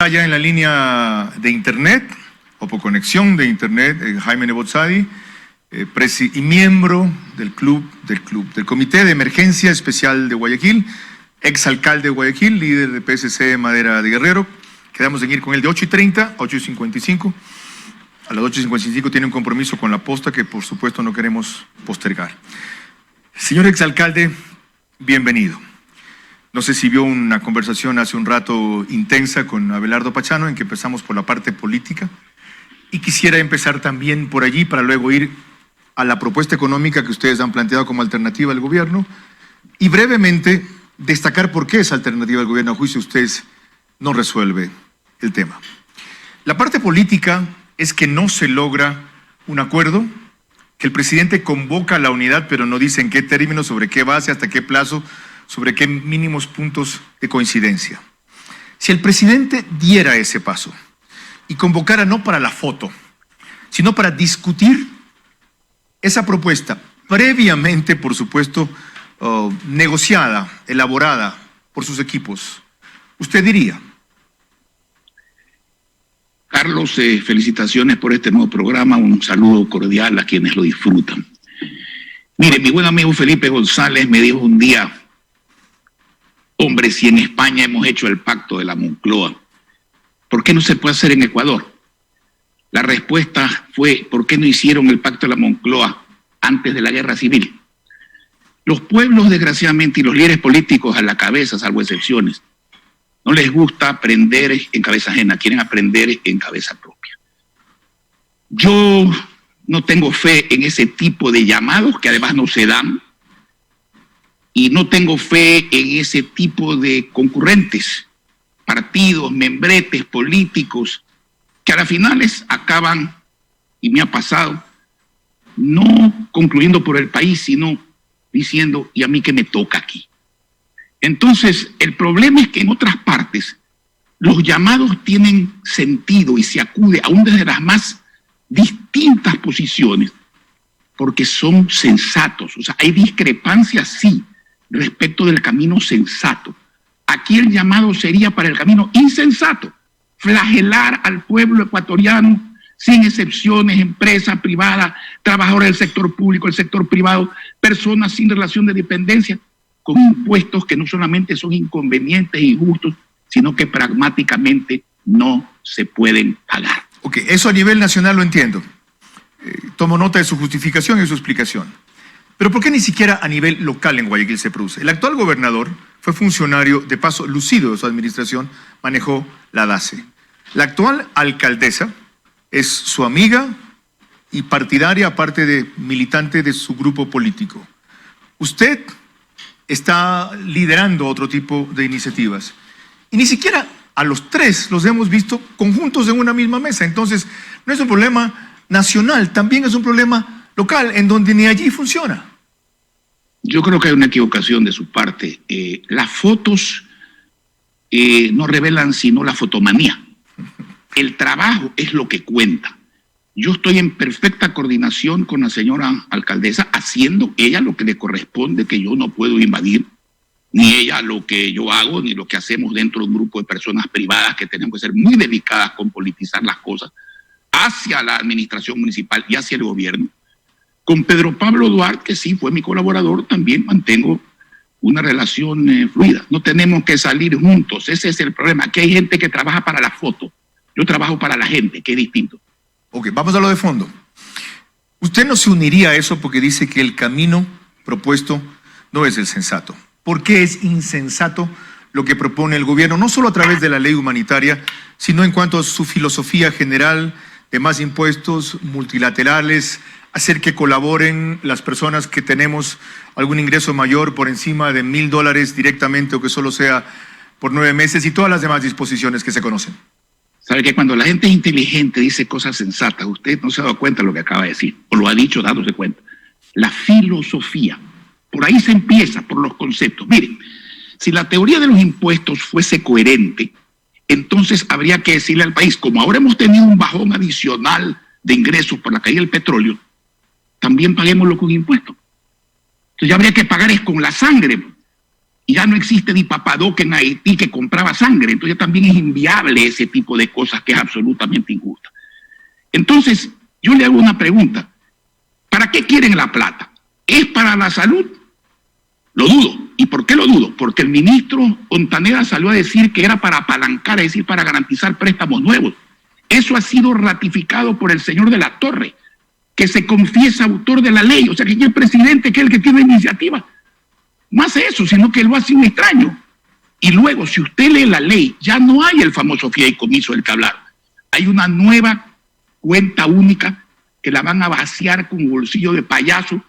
ya en la línea de internet o por conexión de internet Jaime Nebotzadi, y miembro del Comité de Emergencia Especial de Guayaquil, exalcalde de Guayaquil, líder de PSC Madera de Guerrero. Quedamos en ir con él de 8:30 a 8:55. A las 8:55 tiene un compromiso con la posta que por supuesto no queremos postergar. Señor exalcalde, bienvenido. No sé si vio una conversación hace un rato intensa con Abelardo Pachano en que empezamos por la parte política y quisiera empezar también por allí para luego ir a la propuesta económica que ustedes han planteado como alternativa al gobierno y brevemente destacar por qué esa alternativa al gobierno a juicio de ustedes no resuelve el tema. La parte política es que no se logra un acuerdo, que el presidente convoca a la unidad pero no dice en qué términos, sobre qué base, hasta qué plazo, sobre qué mínimos puntos de coincidencia. Si el presidente diera ese paso y convocara no para la foto, sino para discutir esa propuesta previamente, por supuesto, negociada, elaborada por sus equipos, ¿usted diría? Carlos, felicitaciones por este nuevo programa, un saludo cordial a quienes lo disfrutan. Mire, mi buen amigo Felipe González me dijo un día: hombre, si en España hemos hecho el pacto de la Moncloa, ¿por qué no se puede hacer en Ecuador? La respuesta fue: ¿por qué no hicieron el pacto de la Moncloa antes de la guerra civil? Los pueblos, desgraciadamente, y los líderes políticos a la cabeza, salvo excepciones, no les gusta aprender en cabeza ajena, quieren aprender en cabeza propia. Yo no tengo fe en ese tipo de llamados que además no se dan, y no tengo fe en ese tipo de concurrentes, partidos, membretes políticos, que a las finales acaban, y me ha pasado, no concluyendo por el país, sino diciendo: ¿y a mí qué me toca aquí? Entonces, el problema es que en otras partes los llamados tienen sentido y se acude aún desde las más distintas posiciones, porque son sensatos. O sea, hay discrepancias, sí, respecto del camino sensato. Aquí el llamado sería para el camino insensato: flagelar al pueblo ecuatoriano sin excepciones, empresa privada, trabajadores del sector público, el sector privado, personas sin relación de dependencia, con impuestos que no solamente son inconvenientes e injustos, sino que pragmáticamente no se pueden pagar. Ok, eso a nivel nacional lo entiendo. Tomo nota de su justificación y su explicación. Pero ¿por qué ni siquiera a nivel local en Guayaquil se produce? El actual gobernador fue funcionario, de paso lucido de su administración, manejó la DACE. La actual alcaldesa es su amiga y partidaria, aparte de militante de su grupo político. Usted está liderando otro tipo de iniciativas. Y ni siquiera a los tres los hemos visto conjuntos en una misma mesa. Entonces, no es un problema nacional, también es un problema local, en donde ni allí funciona. Yo creo que hay una equivocación de su parte. Las fotos no revelan sino la fotomanía. El trabajo es lo que cuenta. Yo estoy en perfecta coordinación con la señora alcaldesa, haciendo ella lo que le corresponde, que yo no puedo invadir, ni ella lo que yo hago, ni lo que hacemos dentro de un grupo de personas privadas que tenemos que ser muy delicadas con politizar las cosas hacia la administración municipal y hacia el gobierno. Con Pedro Pablo Duarte, que sí fue mi colaborador, también mantengo una relación fluida. No tenemos que salir juntos, ese es el problema. Aquí hay gente que trabaja para la foto, yo trabajo para la gente, que es distinto. Ok, vamos a lo de fondo. Usted no se uniría a eso porque dice que el camino propuesto no es el sensato. ¿Por qué es insensato lo que propone el gobierno, no solo a través de la ley humanitaria, sino en cuanto a su filosofía general de más impuestos multilaterales, hacer que colaboren las personas que tenemos algún ingreso mayor por encima de $1,000 directamente o que solo sea por 9 meses y todas las demás disposiciones que se conocen? Sabe que cuando la gente es inteligente dice cosas sensatas, usted no se ha dado cuenta de lo que acaba de decir, o lo ha dicho dándose cuenta. La filosofía, por ahí se empieza, por los conceptos. Miren, si la teoría de los impuestos fuese coherente, entonces habría que decirle al país, como ahora hemos tenido un bajón adicional de ingresos por la caída del petróleo, también paguémoslo con impuestos. Entonces ya habría que pagar es con la sangre. Y ya no existe ni Papadoc en Haití que compraba sangre. Entonces también es inviable ese tipo de cosas que es absolutamente injusta. Entonces, yo le hago una pregunta. ¿Para qué quieren la plata? ¿Es para la salud? Lo dudo. ¿Y por qué lo dudo? Porque el ministro Ontaneda salió a decir que era para apalancar, es decir, para garantizar préstamos nuevos. Eso ha sido ratificado por el señor de la Torre, que se confiesa autor de la ley. O sea, que el presidente, que es el que tiene iniciativa, no hace eso, sino que lo hace un extraño. Y luego, si usted lee la ley, ya no hay el famoso fideicomiso del que hablaron. Hay una nueva cuenta única que la van a vaciar con bolsillo de payaso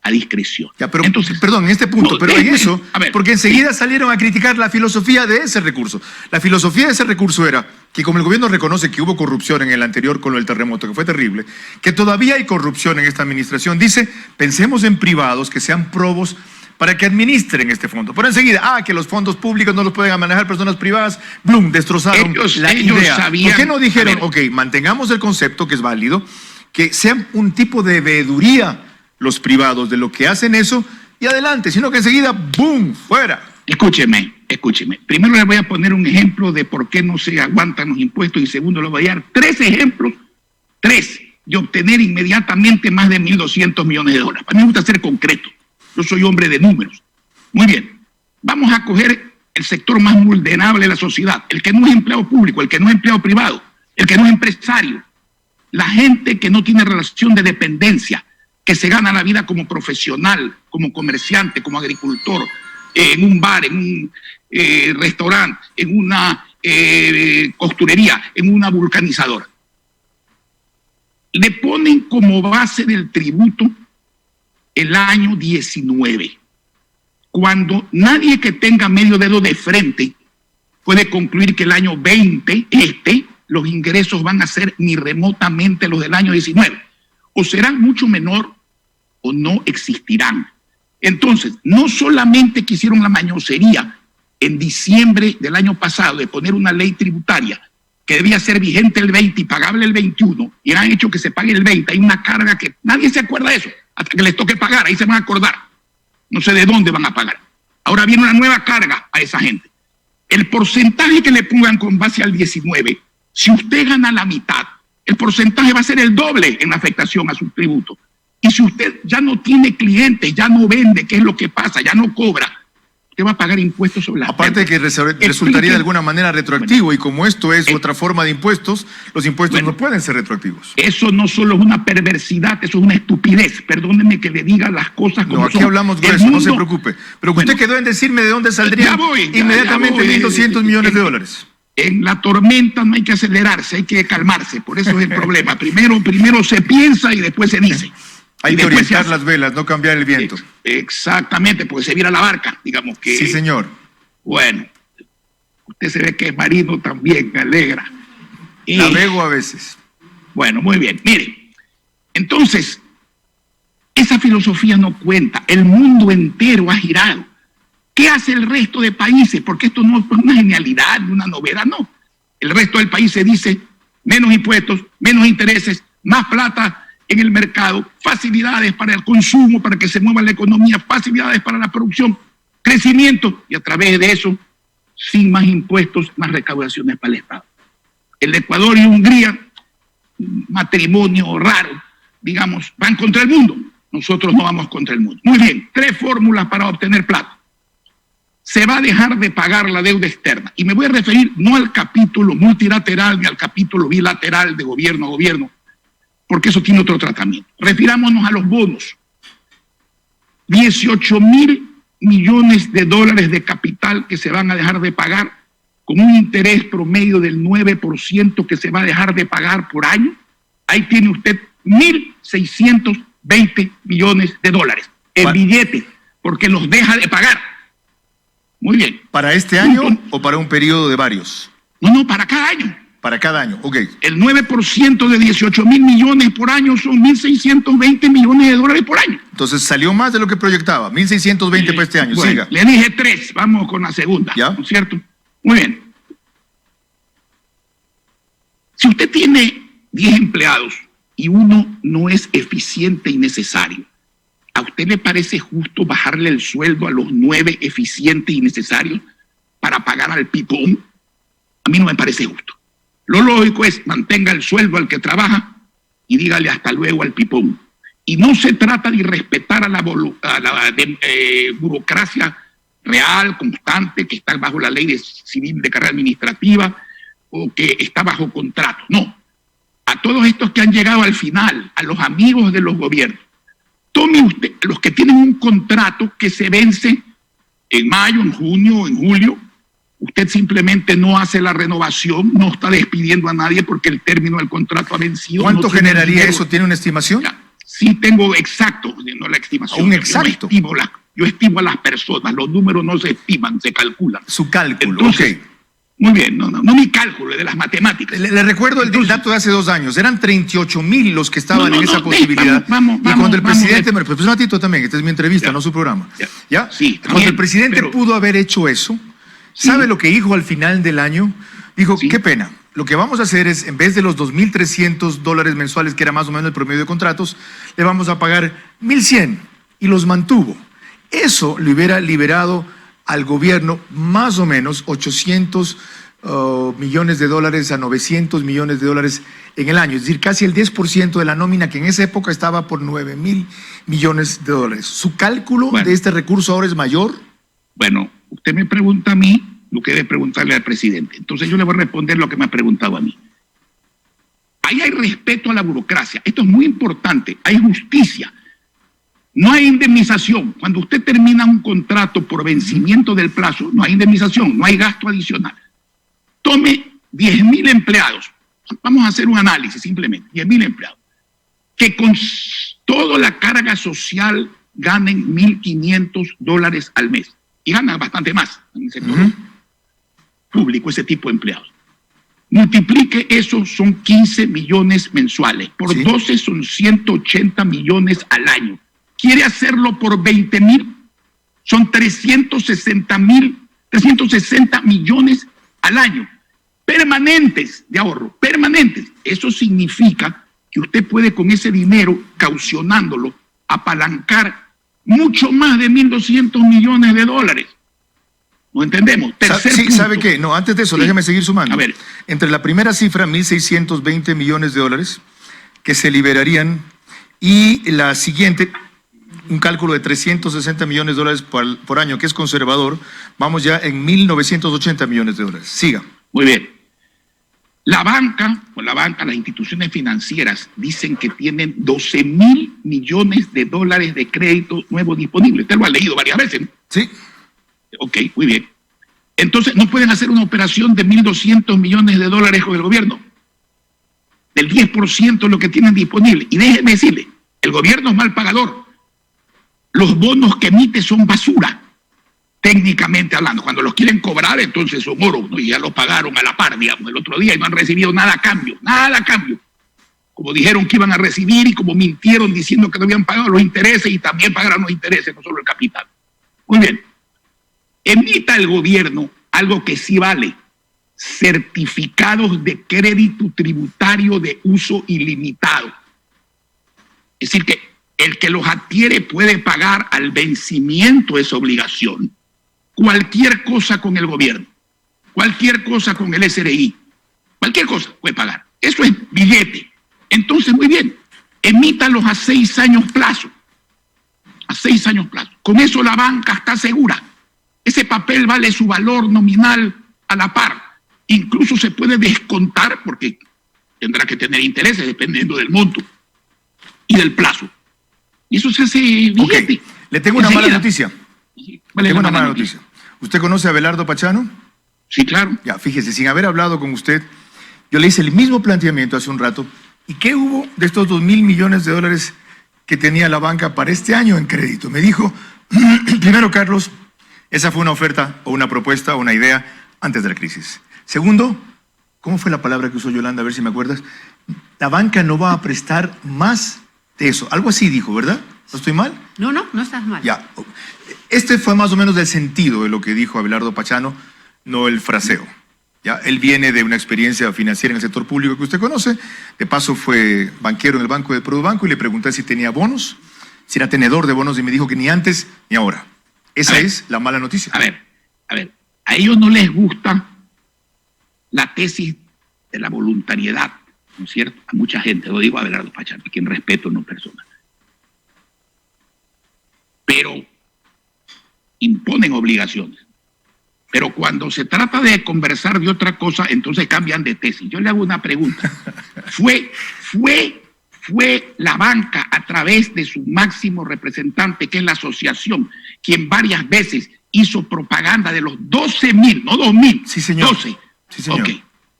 a discreción. Ya, pero, entonces, perdón, en este punto, no, pero en eso, ver, porque enseguida salieron a criticar la filosofía de ese recurso. La filosofía de ese recurso era que como el gobierno reconoce que hubo corrupción en el anterior con el terremoto, que fue terrible, que todavía hay corrupción en esta administración, dice, pensemos en privados que sean probos para que administren este fondo. Pero enseguida, que los fondos públicos no los pueden manejar personas privadas, Blum, destrozaron la idea. Sabían, ¿por qué no dijeron, mantengamos el concepto que es válido, que sean un tipo de veeduría los privados de lo que hacen eso y adelante, sino que enseguida, ¡boom!, fuera. Escúcheme. Primero les voy a poner un ejemplo de por qué no se aguantan los impuestos y segundo les voy a dar 3 ejemplos, de obtener inmediatamente más de 1.200 millones de dólares. A mí me gusta ser concreto. Yo soy hombre de números. Muy bien. Vamos a coger el sector más vulnerable de la sociedad, el que no es empleado público, el que no es empleado privado, el que no es empresario, la gente que no tiene relación de dependencia, que se gana la vida como profesional, como comerciante, como agricultor, en un bar, en un restaurante, en una costurería, en una vulcanizadora. Le ponen como base del tributo el año 19, cuando nadie que tenga medio dedo de frente puede concluir que el año 20, los ingresos van a ser ni remotamente los del año 19. O serán mucho menor o no existirán. Entonces, no solamente que hicieron la mañosería en diciembre del año pasado de poner una ley tributaria que debía ser vigente el 20 y pagable el 21, y han hecho que se pague el 20, hay una carga que nadie se acuerda de eso, hasta que les toque pagar, ahí se van a acordar. No sé de dónde van a pagar. Ahora viene una nueva carga a esa gente. El porcentaje que le pongan con base al 19, si usted gana la mitad, el porcentaje va a ser el doble en la afectación a su tributo. Y si usted ya no tiene clientes, ya no vende, ¿qué es lo que pasa? Ya no cobra. Usted va a pagar impuestos sobre las aparte de que resultaría de alguna manera retroactivo, bueno, y como esto es otra forma de impuestos, los impuestos no pueden ser retroactivos. Eso no solo es una perversidad, eso es una estupidez. Perdóneme que le diga las cosas como son. No, aquí hablamos grueso, no se preocupe. Pero usted quedó en decirme de dónde saldrían inmediatamente 1.200 millones de dólares. En la tormenta no hay que acelerarse, hay que calmarse. Por eso es el problema. Primero se piensa y después se dice. Hay que orientar las velas, no cambiar el viento. Exactamente, porque se vira la barca, digamos que... Sí, señor. Bueno, usted se ve que es marino también, me alegra. Navego a veces. Bueno, muy bien. Mire, entonces, esa filosofía no cuenta. El mundo entero ha girado. ¿Qué hace el resto de países? Porque esto no es una genialidad, una novedad, no. El resto del país se dice menos impuestos, menos intereses, más plata en el mercado, facilidades para el consumo, para que se mueva la economía, facilidades para la producción, crecimiento, y a través de eso, sin más impuestos, más recaudaciones para el Estado. El Ecuador y Hungría, matrimonio raro, digamos, van contra el mundo. Nosotros no vamos contra el mundo. Muy bien, 3 fórmulas para obtener plata. Se va a dejar de pagar la deuda externa. Y me voy a referir no al capítulo multilateral ni al capítulo bilateral de gobierno a gobierno, porque eso tiene otro tratamiento. Refirámonos a los bonos. 18.000 millones de dólares de capital que se van a dejar de pagar con un interés promedio del 9% que se va a dejar de pagar por año. Ahí tiene usted 1.620 millones de dólares en billete, porque los deja de pagar. Muy bien. ¿Para este año o para un periodo de varios? No, para cada año. Para cada año, ok. El 9% de 18.000 millones por año son 1.620 millones de dólares por año. Entonces salió más de lo que proyectaba, 1.620 para este año, bueno, siga. Le dije 3, vamos con la segunda, ¿ya? ¿no es cierto? Muy bien. Si usted tiene 10 empleados y uno no es eficiente y necesario, ¿a usted le parece justo bajarle el sueldo a los 9 eficientes y necesarios para pagar al pipón? A mí no me parece justo. Lo lógico es mantenga el sueldo al que trabaja y dígale hasta luego al pipón. Y no se trata de irrespetar a la burocracia real, constante, que está bajo la ley civil de carrera administrativa o que está bajo contrato. No. A todos estos que han llegado al final, a los amigos de los gobiernos, tome usted, los que tienen un contrato que se vence en mayo, en junio, en julio, usted simplemente no hace la renovación, no está despidiendo a nadie porque el término del contrato ha vencido. ¿Cuánto no generaría eso? ¿Tiene una estimación? Ya, sí tengo exacto, no la estimación. Un exacto. Yo estimo a las personas, los números no se estiman, se calculan. Su cálculo, entonces, ok. Muy bien, no mi cálculo, es de las matemáticas. Le recuerdo el dato de hace 2 años. Eran 38,000 los que estaban en esa posibilidad. Vamos, y cuando el presidente... Pues un ratito también, esta es mi entrevista, ya, no su programa. ¿Ya? Sí, cuando bien, el presidente pudo haber hecho eso, ¿sabe lo que dijo al final del año? Dijo, qué pena. Lo que vamos a hacer es, en vez de los $2,300 mensuales, que era más o menos el promedio de contratos, le vamos a pagar 1,100 y los mantuvo. Eso le hubiera liberado al gobierno más o menos 800 millones de dólares a 900 millones de dólares en el año. Es decir, casi el 10% de la nómina que en esa época estaba por 9,000 millones de dólares. ¿Su cálculo de este recurso ahora es mayor? Bueno, usted me pregunta a mí lo que debe preguntarle al presidente. Entonces yo le voy a responder lo que me ha preguntado a mí. Ahí hay respeto a la burocracia. Esto es muy importante. Hay justicia. No hay indemnización. Cuando usted termina un contrato por vencimiento del plazo, no hay indemnización, no hay gasto adicional. Tome 10,000 empleados. Vamos a hacer un análisis simplemente. 10,000 empleados. Que con toda la carga social ganen $1,500 al mes. Y ganan bastante más en el sector público, ese tipo de empleados. Multiplique eso, son 15 millones mensuales. Por 12 son 180 millones al año. Quiere hacerlo por 20,000, son 360 millones al año. Permanentes de ahorro, permanentes. Eso significa que usted puede con ese dinero, caucionándolo, apalancar mucho más de 1,200 millones de dólares. ¿No entendemos? Tercer punto. ¿Sabe qué? No, antes de eso, déjeme seguir sumando. A ver. Entre la primera cifra, 1,620 millones de dólares, que se liberarían, y la siguiente, un cálculo de 360 millones de dólares por año, que es conservador, vamos ya en 1,980 millones de dólares. Siga. Muy bien. La banca, las instituciones financieras dicen que tienen 12,000 millones de dólares de crédito nuevo disponible. Usted lo ha leído varias veces, ¿no? Sí. Ok, muy bien. Entonces, ¿no pueden hacer una operación de 1,200 millones de dólares con el gobierno? Del 10% de lo que tienen disponible. Y déjeme decirle, el gobierno es mal pagador. Los bonos que emite son basura, técnicamente hablando. Cuando los quieren cobrar, entonces son oro, ¿no? Y ya lo pagaron a la par, digamos, el otro día y no han recibido nada a cambio, nada a cambio. Como dijeron que iban a recibir y como mintieron diciendo que no habían pagado los intereses y también pagaron los intereses, no solo el capital. Muy bien. Emita el gobierno algo que sí vale: certificados de crédito tributario de uso ilimitado. Es decir, que el que los adquiere puede pagar al vencimiento de esa obligación cualquier cosa con el gobierno, cualquier cosa con el SRI, cualquier cosa puede pagar. Eso es billete. Entonces, muy bien, emítalos a 6 años plazo. A 6 años plazo. Con eso la banca está segura. Ese papel vale su valor nominal a la par. Incluso se puede descontar porque tendrá que tener intereses dependiendo del monto y del plazo. Y eso se hace billete. Okay. Le tengo una mala noticia. Tengo una mala noticia. ¿Usted conoce a Abelardo Pachano? Sí, claro. Ya, fíjese, sin haber hablado con usted, yo le hice el mismo planteamiento hace un rato. ¿Y qué hubo de estos 2,000 millones de dólares que tenía la banca para este año en crédito? Me dijo, primero, Carlos, esa fue una oferta o una propuesta o una idea antes de la crisis. Segundo, ¿cómo fue la palabra que usó Yolanda? A ver si me acuerdas. La banca no va a prestar más de eso. Algo así dijo, ¿verdad? ¿No estoy mal? No estás mal. Ya. Este fue más o menos del sentido de lo que dijo Abelardo Pachano, no el fraseo. Ya, él viene de una experiencia financiera en el sector público que usted conoce. De paso fue banquero en el banco de Produbanco y le pregunté si tenía bonos. si era tenedor de bonos y me dijo que ni antes ni ahora. Esa es la mala noticia. A ver, a ellos no les gusta la tesis de la voluntariedad, ¿no es cierto? A mucha gente, lo digo a Abelardo Pachano, a quien respeto no persona. Pero imponen obligaciones. Pero cuando se trata de conversar de otra cosa, entonces cambian de tesis. Yo le hago una pregunta. ¿Fue la banca a través de su máximo representante, que es la asociación, quien varias veces hizo propaganda de los 12.000, no 2.000? Sí, señor. 12. Sí, señor. Ok.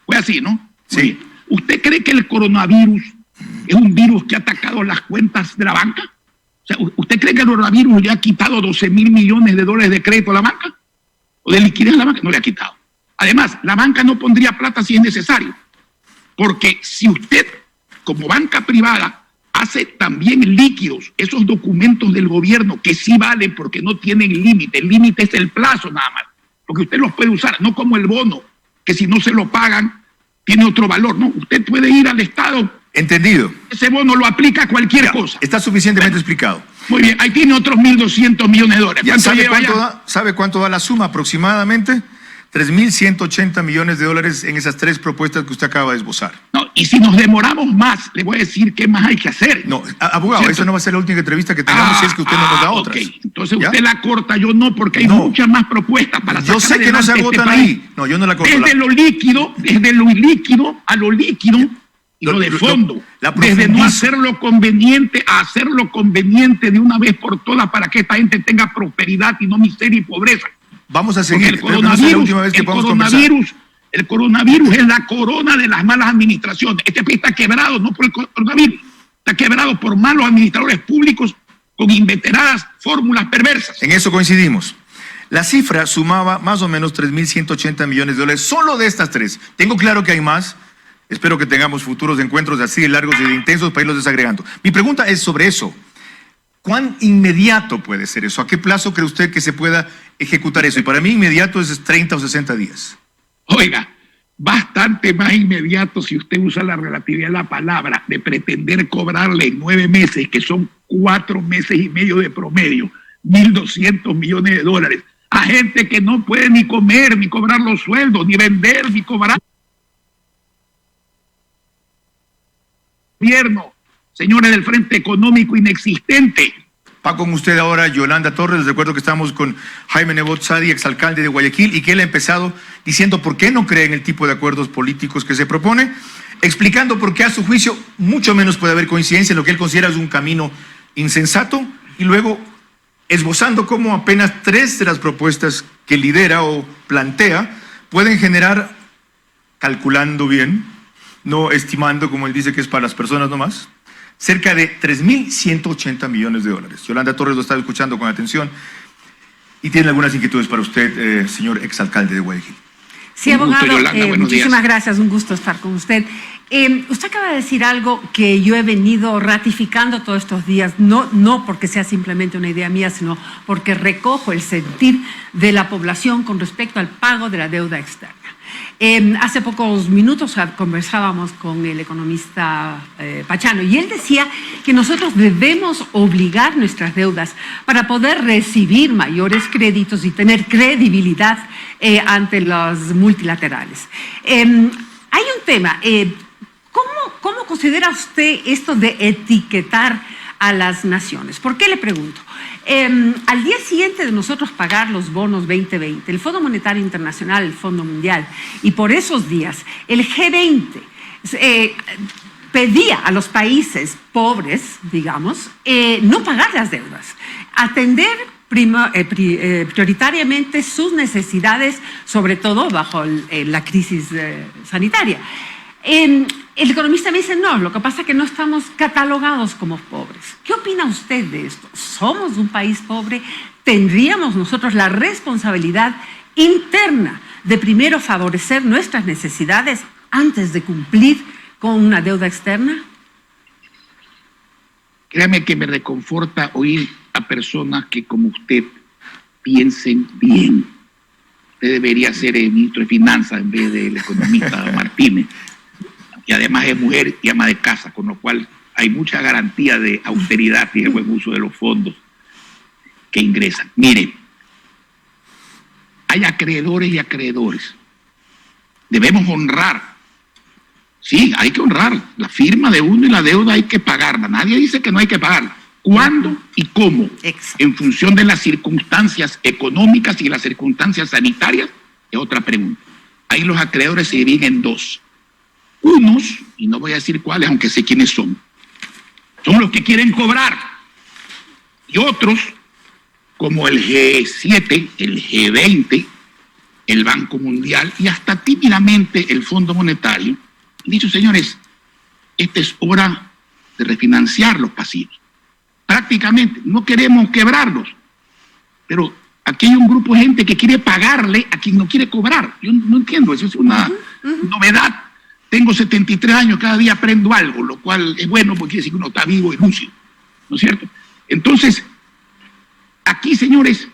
Fue así, ¿no? Sí. Bien. ¿Usted cree que el coronavirus es un virus que ha atacado las cuentas de la banca? O sea, ¿usted cree que el coronavirus le ha quitado 12.000 millones de dólares de crédito a la banca? ¿O de liquidez a la banca? No le ha quitado. Además, la banca no pondría plata si es necesario. Porque si usted, como banca privada, hace también líquidos esos documentos del gobierno que sí valen porque no tienen límite. El límite es el plazo nada más. Porque usted los puede usar, no como el bono, que si no se lo pagan, tiene otro valor. No, usted puede ir al Estado. Entendido. Ese bono lo aplica a cualquier cosa. Está suficientemente explicado. Muy bien, ahí tiene otros 1.200 millones de dólares. Ya ¿Cuánto ¿Sabe cuánto da la suma aproximadamente? 3.180 millones de dólares en esas tres propuestas que usted acaba de esbozar. No, y si nos demoramos más, le voy a decir qué más hay que hacer. No, abogado, esa no va a ser la última entrevista que tengamos si es que usted no nos da otras. Ok, entonces ¿Ya? usted la corta, yo no, porque hay muchas más propuestas para sacar yo sé que no se agotan ahí. No, yo no la corto. Desde lo líquido a lo líquido y lo de fondo. Desde no hacerlo conveniente a hacerlo conveniente de una vez por todas para que esta gente tenga prosperidad y no miseria y pobreza. Vamos a seguir. El coronavirus es la corona de las malas administraciones. Este país está quebrado no por el coronavirus, está quebrado por malos administradores públicos con inveteradas fórmulas perversas. En eso coincidimos. La cifra sumaba más o menos 3.180 millones de dólares solo de estas tres. Tengo claro que hay más. Espero que tengamos futuros encuentros así de largos y de intensos para irlos desagregando. Mi pregunta es sobre eso. ¿Cuán inmediato puede ser eso? ¿A qué plazo cree usted que se pueda ejecutar eso? Y para mí inmediato es 30 o 60 días. Oiga, bastante más inmediato si usted usa la relatividad de la palabra, de pretender cobrarle en 9 meses, que son 4 meses y medio de promedio, 1.200 millones de dólares, a gente que no puede ni comer, ni cobrar los sueldos, ni vender, ni cobrar. Gobierno, señores del Frente Económico inexistente. Va con usted ahora Yolanda Torres. Les recuerdo que estamos con Jaime Nebot Sadi, exalcalde de Guayaquil, y que él ha empezado diciendo por qué no cree en el tipo de acuerdos políticos que se propone, explicando por qué a su juicio mucho menos puede haber coincidencia en lo que él considera es un camino insensato, y luego esbozando cómo apenas 3 de las propuestas que lidera o plantea pueden generar, calculando bien, no estimando como él dice que es para las personas nomás, cerca de 3.180 millones de dólares. Yolanda Torres lo está escuchando con atención y tiene algunas inquietudes para usted, señor exalcalde de Guayaquil. Sí, abogado, Yolanda, muchísimas gracias, un gusto estar con usted. Usted acaba de decir algo que yo he venido ratificando todos estos días, no porque sea simplemente una idea mía, sino porque recojo el sentir de la población con respecto al pago de la deuda externa. Hace pocos minutos conversábamos con el economista Pachano y él decía que nosotros debemos obligar nuestras deudas para poder recibir mayores créditos y tener credibilidad ante los multilaterales. Hay un tema, ¿cómo considera usted esto de etiquetar a las naciones? ¿Por qué le pregunto? Al día siguiente de nosotros pagar los bonos 2020, el Fondo Monetario Internacional, el Fondo Mundial, y por esos días el G20 pedía a los países pobres, digamos, no pagar las deudas, atender prioritariamente sus necesidades, sobre todo bajo la crisis sanitaria. El economista me dice, no, lo que pasa es que no estamos catalogados como pobres. ¿Qué opina usted de esto? ¿Somos un país pobre? ¿Tendríamos nosotros la responsabilidad interna de primero favorecer nuestras necesidades antes de cumplir con una deuda externa? Créame que me reconforta oír a personas que como usted piensen bien. Usted debería ser el ministro de Finanzas en vez del economista Martínez. Y además es mujer y ama de casa, con lo cual hay mucha garantía de austeridad y de buen uso de los fondos que ingresan. Mire, hay acreedores y acreedores. Debemos honrar. Sí, hay que honrar. La firma de uno y la deuda hay que pagarla. Nadie dice que no hay que pagarla. ¿Cuándo y cómo? Exacto. En función de las circunstancias económicas y las circunstancias sanitarias, es otra pregunta. Ahí los acreedores se dividen en dos. Unos, y no voy a decir cuáles, aunque sé quiénes son los que quieren cobrar. Y otros, como el G7, el G20, el Banco Mundial y hasta tímidamente el Fondo Monetario, han dicho, señores, esta es hora de refinanciar los pasivos. Prácticamente, no queremos quebrarlos, pero aquí hay un grupo de gente que quiere pagarle a quien no quiere cobrar. Yo no entiendo, eso es una novedad. Tengo 73 años, cada día aprendo algo, lo cual es bueno porque quiere decir que uno está vivo y lúcido, ¿no es cierto? Entonces, aquí, señores,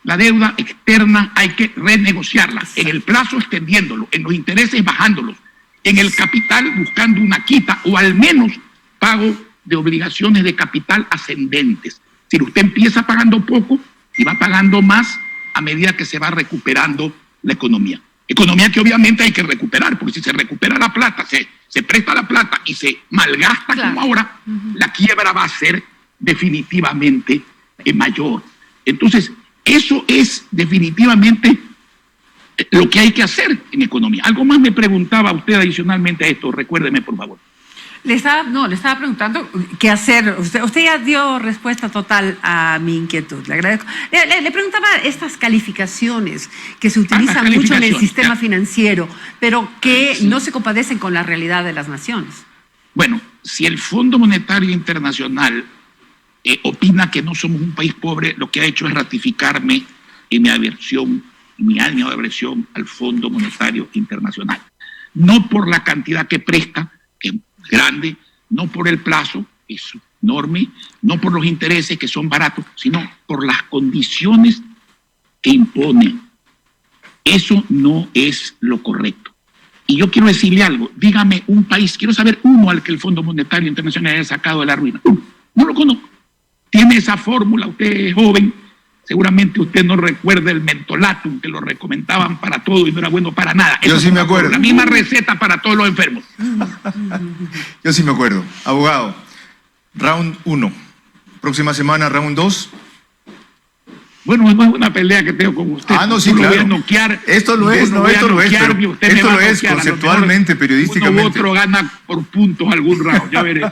la deuda externa hay que renegociarla, en el plazo extendiéndolo, en los intereses bajándolos, en el capital buscando una quita o al menos pago de obligaciones de capital ascendentes. Si usted empieza pagando poco y va pagando más a medida que se va recuperando la economía. Economía que obviamente hay que recuperar, porque si se recupera la plata, se presta la plata y se malgasta como ahora, la quiebra va a ser definitivamente mayor. Entonces, eso es definitivamente lo que hay que hacer en economía. Algo más me preguntaba usted adicionalmente a esto, recuérdeme por favor. Le estaba preguntando qué hacer. Usted ya dio respuesta total a mi inquietud. Le agradezco. Le preguntaba estas calificaciones que se utilizan mucho en el sistema financiero, pero que no se compadecen con la realidad de las naciones. Bueno, si el Fondo Monetario Internacional opina que no somos un país pobre, lo que ha hecho es ratificarme en mi aversión, mi año de aversión al Fondo Monetario Internacional. No por la cantidad que presta, que es grande, no por el plazo, que es enorme, no por los intereses, que son baratos, sino por las condiciones que impone. Eso no es lo correcto. Y yo quiero decirle algo, dígame un país, quiero saber uno al que el Fondo Monetario Internacional haya sacado de la ruina. No lo conozco. Tiene esa fórmula, usted es joven, seguramente usted no recuerda el mentolatum, que lo recomendaban para todo y no era bueno para nada. Yo sí me acuerdo. La misma receta para todos los enfermos. Yo sí me acuerdo. Abogado, round 1. Próxima semana, round 2. Bueno, no es una pelea que tengo con usted. No, sí, claro. claro. Voy a noquear, esto lo es, no, esto lo es. Esto lo es conceptualmente, periodísticamente. Uno u otro gana por puntos algún round, ya veré.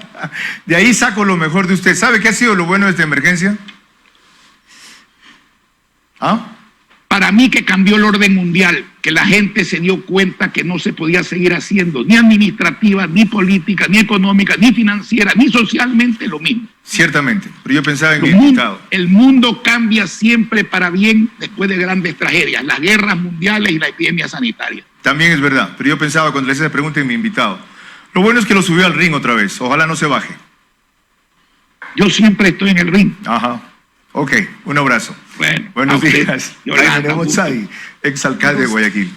De ahí saco lo mejor de usted. ¿Sabe qué ha sido lo bueno de esta emergencia? Para mí que cambió el orden mundial, que la gente se dio cuenta que no se podía seguir haciendo ni administrativa, ni política, ni económica, ni financiera, ni socialmente lo mismo. Ciertamente, pero yo pensaba en mi invitado. El mundo cambia siempre para bien después de grandes tragedias, las guerras mundiales y la epidemia sanitaria. También es verdad, pero yo pensaba cuando le hice esa pregunta en mi invitado. Lo bueno es que lo subió al ring otra vez, ojalá no se baje. Yo siempre estoy en el ring. Ajá. Ok, un abrazo. Bueno, buenos días. Jaime Nebot Sadi, exalcalde de Guayaquil.